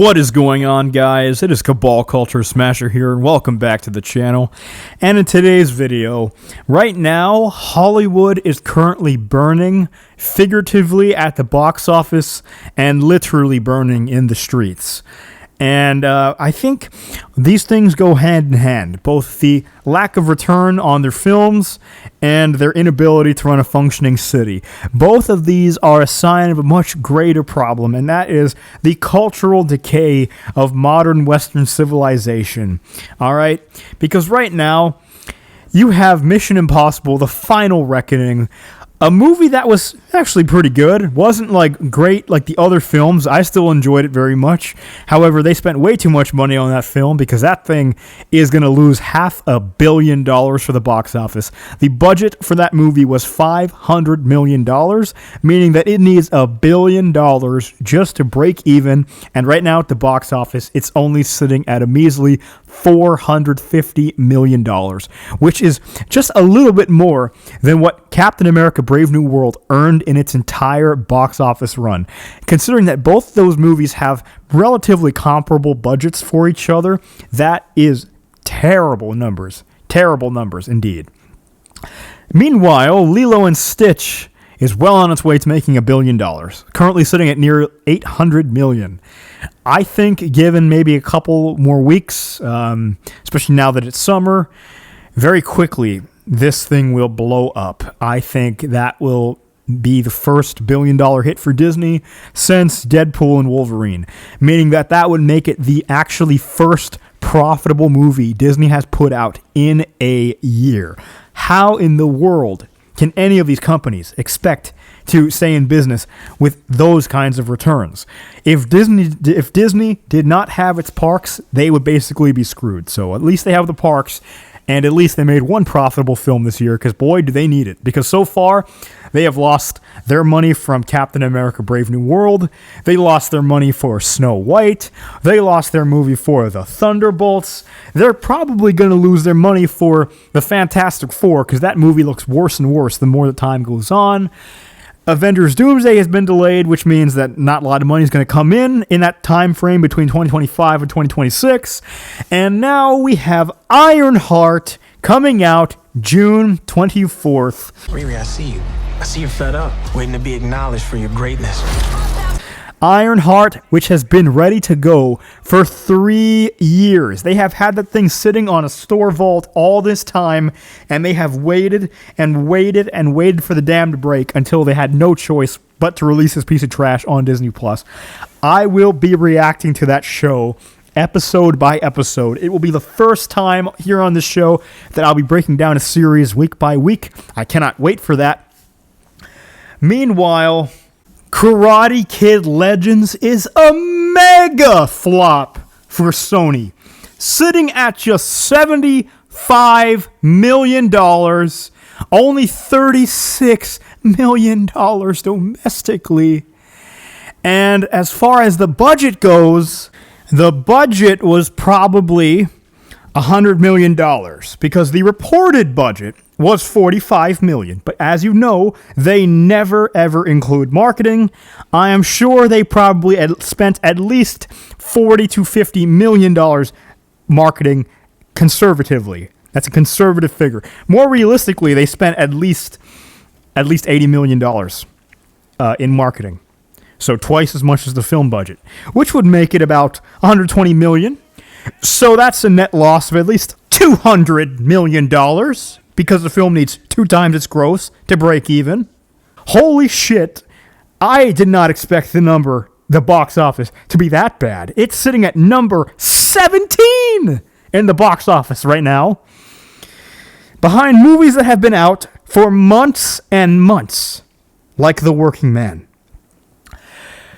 What is going on, guys? It is Cabal Culture Smasher here, and welcome back to the channel. And in today's video, right now, Hollywood is currently burning, figuratively at the box office, and literally burning in the streets. And I think these things go hand in hand, both the lack of return on their films and their inability to run a functioning city. Both of these are a sign of a much greater problem, and that is the cultural decay of modern Western civilization. All right? Because right now, you have Mission Impossible: The Final Reckoning, a movie that was actually pretty good. Wasn't like great like the other films. I still enjoyed it very much. However, they spent way too much money on that film because that thing is going to lose $500 million for the box office. The budget for that movie was $500 million, meaning that it needs $1 billion just to break even. And right now at the box office, it's only sitting at a measly $450 million, which is just a little bit more than what Captain America: Brave New World earned in its entire box office run. Considering that both those movies have relatively comparable budgets for each other, that is terrible numbers. Terrible numbers indeed. Meanwhile, Lilo and Stitch is well on its way to making $1 billion, currently sitting at near $800 million. I think given maybe a couple more weeks, especially now that it's summer, very quickly this thing will blow up. I think that will be the first $1 billion hit for Disney since Deadpool and Wolverine, meaning that that would make it the actually first profitable movie Disney has put out in a year. How in the world can any of these companies expect to stay in business with those kinds of returns? If Disney did not have its parks, they would basically be screwed. So at least they have the parks, and at least they made one profitable film this year, because boy, do they need it. Because so far, they have lost their money from Captain America: Brave New World. They lost their money for Snow White. They lost their movie for The Thunderbolts. They're probably going to lose their money for The Fantastic Four, because that movie looks worse and worse the more the time goes on. Avengers Doomsday has been delayed, which means that not a lot of money is going to come in that time frame between 2025 and 2026. And now we have Ironheart coming out June 24th. Riri, I see you. I see you're fed up, waiting to be acknowledged for your greatness. Ironheart, which has been ready to go for 3 years. They have had that thing sitting on a store vault all this time, and they have waited and waited and waited for the dam to break until they had no choice but to release this piece of trash on Disney+. I will be reacting to that show episode by episode. It will be the first time here on this show that I'll be breaking down a series week by week. I cannot wait for that. Meanwhile, Karate Kid Legends is a mega flop for Sony, sitting at just $75 million, only $36 million domestically. And as far as the budget goes, the budget was probably $100 million, because the reported budget was $45 million. But as you know, they never ever include marketing. I am sure they probably spent at least $40 to $50 million marketing conservatively. That's a conservative figure. More realistically, they spent at least $80 million in marketing. So twice as much as the film budget, which would make it about $120 million. So that's a net loss of at least $200 million, because the film needs 2 times its gross to break even. Holy shit, I did not expect the box office, to be that bad. It's sitting at number 17 in the box office right now, behind movies that have been out for months and months, like The Working Man.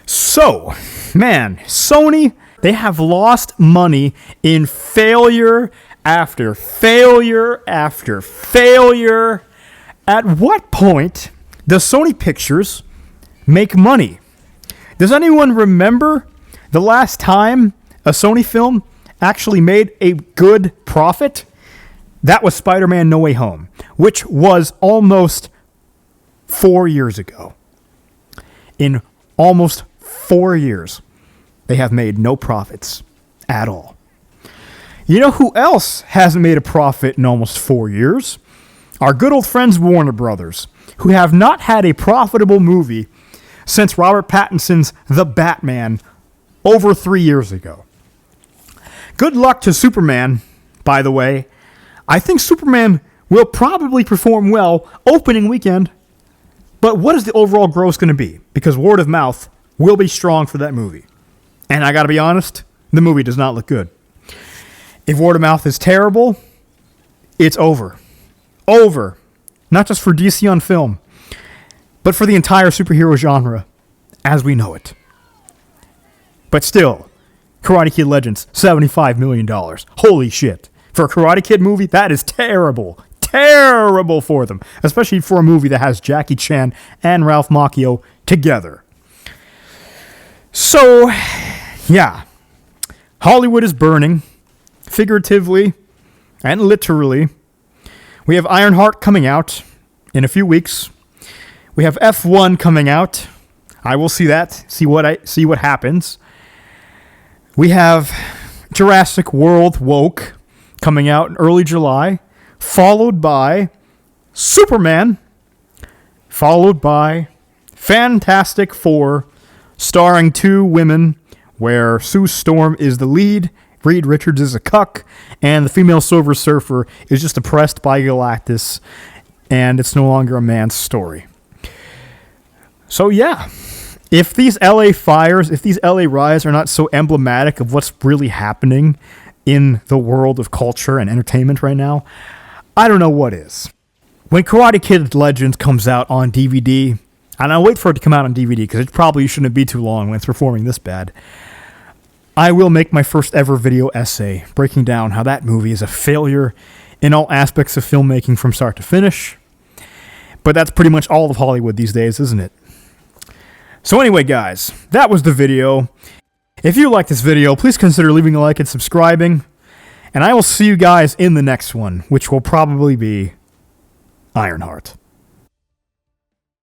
So, man, Sony, they have lost money in failure after failure after failure. At what point does Sony Pictures make money? Does anyone remember the last time a Sony film actually made a good profit? That was Spider-Man: No Way Home, which was almost 4 years ago. In almost 4 years, they have made no profits at all. You know who else hasn't made a profit in almost 4 years? Our good old friends Warner Brothers, who have not had a profitable movie since Robert Pattinson's The Batman over 3 years ago. Good luck to Superman, by the way. I think Superman will probably perform well opening weekend, but what is the overall gross going to be? Because word of mouth will be strong for that movie. And I got to be honest, the movie does not look good. If word of mouth is terrible, it's over. Over. Not just for DC on film, but for the entire superhero genre as we know it. But still, Karate Kid Legends, $75 million. Holy shit. For a Karate Kid movie, that is terrible. Terrible for them. Especially for a movie that has Jackie Chan and Ralph Macchio together. So, yeah. Hollywood is burning. Figuratively and literally. We have Ironheart coming out in a few weeks. We have F1 coming out. I will see that. See what happens. We have Jurassic World Woke coming out in early July, followed by Superman, followed by Fantastic Four, starring 2 women, where Sue Storm is the lead, Reed Richards is a cuck, and the female Silver Surfer is just oppressed by Galactus, and it's no longer a man's story. So yeah, if these LA fires, if these LA riots are not so emblematic of what's really happening in the world of culture and entertainment right now, I don't know what is. When Karate Kid Legends comes out on DVD, and I'll wait for it to come out on DVD because it probably shouldn't be too long when it's performing this bad, I will make my first ever video essay breaking down how that movie is a failure in all aspects of filmmaking from start to finish. But that's pretty much all of Hollywood these days, isn't it? So anyway, guys, that was the video. If you like this video, please consider leaving a like and subscribing. And I will see you guys in the next one, which will probably be Ironheart.